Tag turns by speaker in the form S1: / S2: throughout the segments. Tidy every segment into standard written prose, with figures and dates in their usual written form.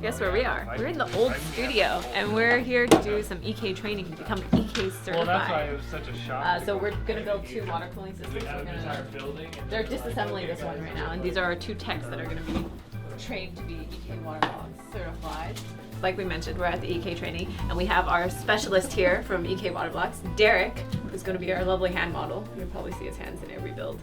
S1: Guess where we are? We're in the old studio, and we're here to do some EK training to become EK certified.
S2: Well, that's why it was such a shock.
S1: So we're gonna build 2 water cooling systems. They're disassembling this one right now, and these are our 2 techs that are gonna be trained to be EK Waterblocks certified. Like we mentioned, we're at the EK training, and we have our specialist here from EK Waterblocks, Derek, who's gonna be our lovely hand model. You'll probably see his hands in every build.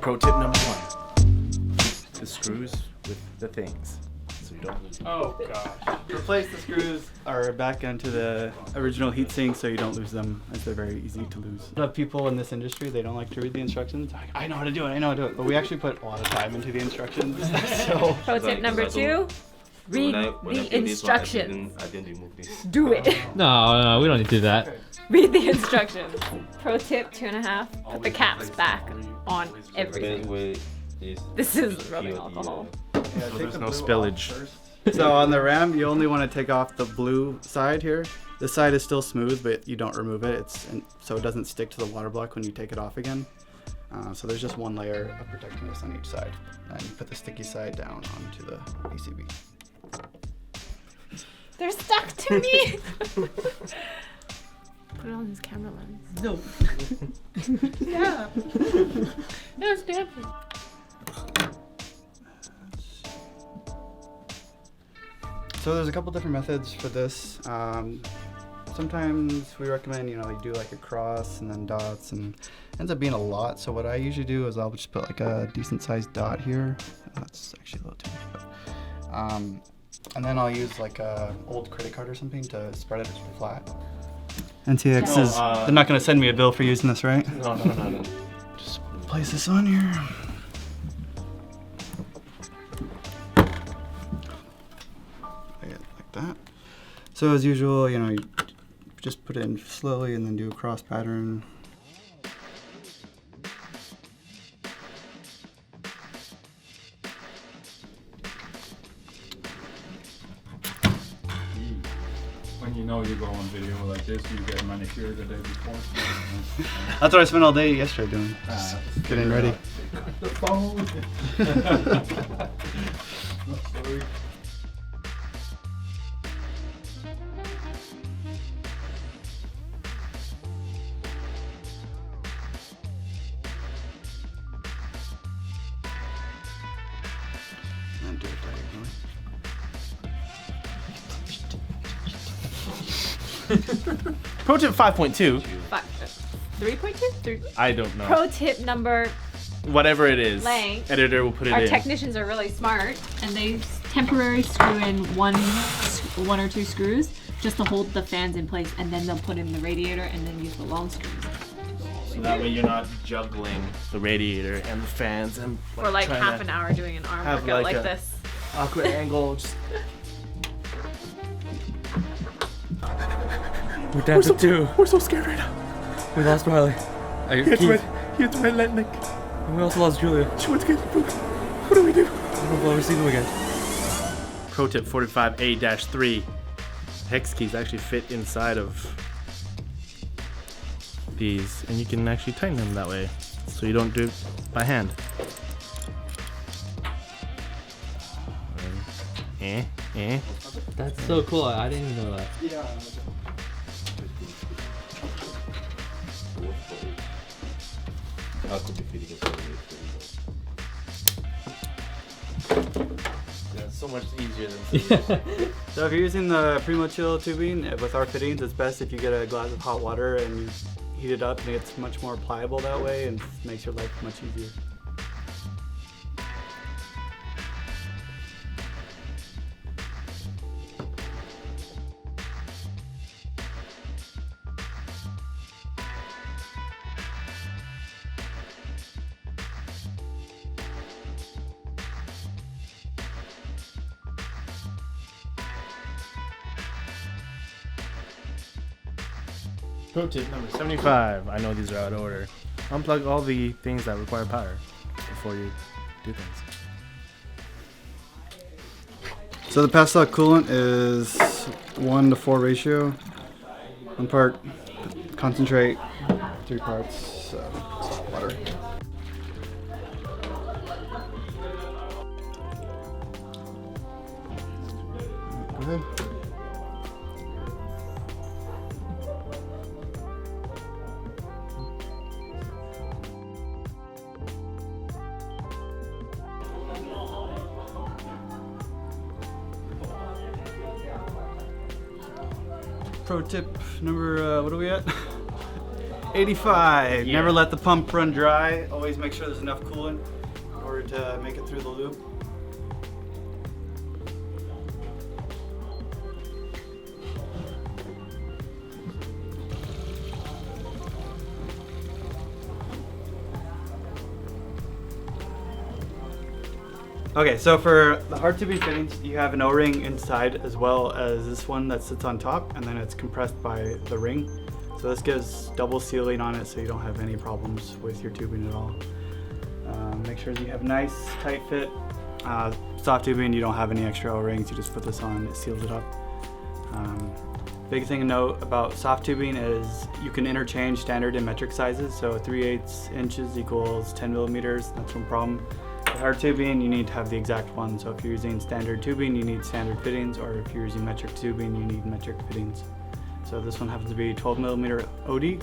S3: Pro tip number 1. Keep the screws with the things, so you don't lose them.
S2: Oh gosh.
S4: Replace the screws or back into the original heatsink so you don't lose them, as they're very easy to lose. A lot of people in this industry, they don't like to read the instructions. Like, I know how to do it, I know how to do it. But we actually put a lot of time into the instructions. So
S1: Pro tip number 2, read the instructions.
S3: I didn't remove this.
S1: Do it.
S5: No, we don't need to do that.
S1: Read the instructions. Pro tip 2.5, put the caps back on everything. This is rubbing alcohol.
S3: So there's no spillage.
S4: So on the ram, you only want to take off the blue side here. This side is still smooth, but you don't remove it. So it doesn't stick to the water block when you take it off again. So there's just one layer of protecting this on each side. And you put the sticky side down onto the PCB.
S1: They're stuck to me. Put it on his camera lens.
S5: No.
S1: Yeah. No, stamp it.
S4: So there's a couple different methods for this. Sometimes we recommend, you do like a cross and then dots, and it ends up being a lot. So what I usually do is I'll just put like a decent sized dot here. That's actually a little too much, but and then I'll use like a old credit card or something to spread it flat. NCIX is, they're not going to send me a bill for using this, right?
S3: No.
S4: Just place this on here. Like that. So as usual, you just put it in slowly and then do a cross pattern.
S2: When you know you go on video like this, you get manicured the day before.
S4: That's what I spent all day yesterday doing. Just getting ready.
S2: The phone. Sorry.
S4: And do it diagonally.
S3: Pro tip 5.2.
S1: 3.2?
S3: I don't know.
S1: Pro tip number,
S3: Whatever it is.
S1: Length.
S3: Editor will put it
S1: our
S3: in.
S1: technicians are really smart, and they temporarily screw in one or 2 screws just to hold the fans in place, and then they'll put in the radiator and then use the long screws.
S3: So that way you're not juggling the radiator and the fans and
S1: For like
S3: trying
S1: half
S3: to
S1: an hour doing an arm
S3: have
S1: workout
S3: like
S1: like
S3: a-
S1: this.
S3: awkward angle. Just
S5: We're down to 2.
S3: we're so scared right now.
S5: We lost Riley. Keith.
S3: He hits my Atlantic.
S5: And we also lost Julia.
S3: She wants to get food. What do we do?
S5: I don't know if we'll ever see them again.
S3: Pro tip 45A-3. Hex keys actually fit inside of these, and you can actually tighten them that way, so you don't do it by hand.
S5: That's so cool. I didn't even know that.
S3: Yeah, it's so much easier than
S4: So if you're using the Primo Chill tubing with our fittings, it's best if you get a glass of hot water and you heat it up, and it's much more pliable that way and makes your life much easier.
S3: Pro tip number 75. I know these are out of order. Unplug all the things that require power. before you do things.
S4: So the passed out coolant is 1:4 ratio. 1 part concentrate, 3 parts salt water. Go ahead. Pro tip number, what are we at? 85.
S3: Yeah.
S4: Never let the pump run dry. Always make sure there's enough coolant in order to make it through the loop. Okay, so for the hard tubing fittings, you have an O-ring inside as well as this one that sits on top, and then it's compressed by the ring. So this gives double sealing on it so you don't have any problems with your tubing at all. Make sure you have nice, tight fit. Soft tubing, you don't have any extra O-rings, you just put this on, it seals it up. Big thing to note about soft tubing is you can interchange standard and metric sizes, so 3/8 inches equals 10 millimeters, that's no problem. With hard tubing, you need to have the exact one. So if you're using standard tubing, you need standard fittings, or if you're using metric tubing, you need metric fittings. So this one happens to be 12 millimeter OD.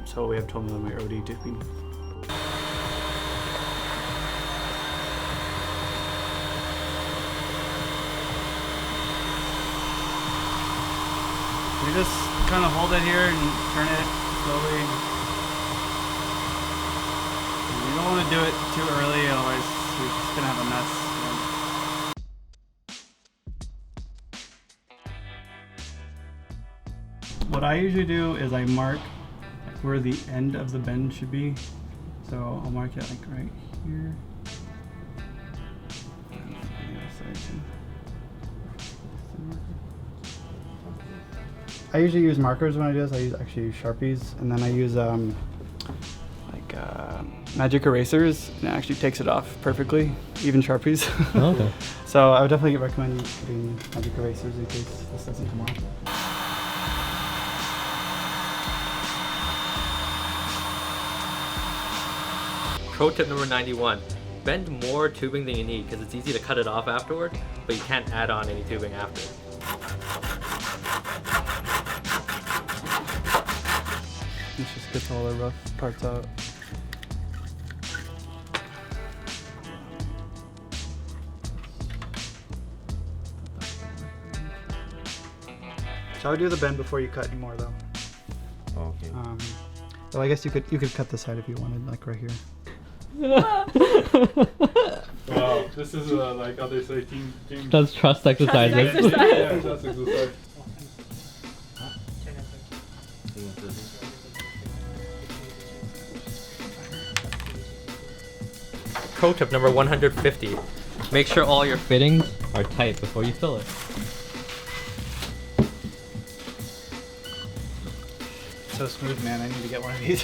S4: So we have 12 millimeter OD tubing. You just kind of hold it here and turn it slowly. You don't want to do it too early, otherwise you're just gonna have a mess. What I usually do is I mark where the end of the bend should be. So I'll mark it like right here. I usually use markers when I do this. I actually use Sharpies, and then I use magic erasers, and it actually takes it off perfectly, even Sharpies.
S5: Oh, okay.
S4: So I would definitely recommend using magic erasers in case this doesn't come off.
S5: Pro tip number 91. Bend more tubing than you need because it's easy to cut it off afterward, but you can't add on any tubing after.
S4: This just gets all the rough parts out. So I would do the bend before you cut anymore, though.
S3: Okay.
S4: So I guess you could cut the side if you wanted, like right here.
S2: Wow, this is like how they say team.
S5: That's trust exercise.
S1: exercise.
S2: Yeah, that's exercise.
S5: Pro tip number 150. Make sure all your fittings are tight before you fill it.
S4: So smooth, man. I need to get one of these.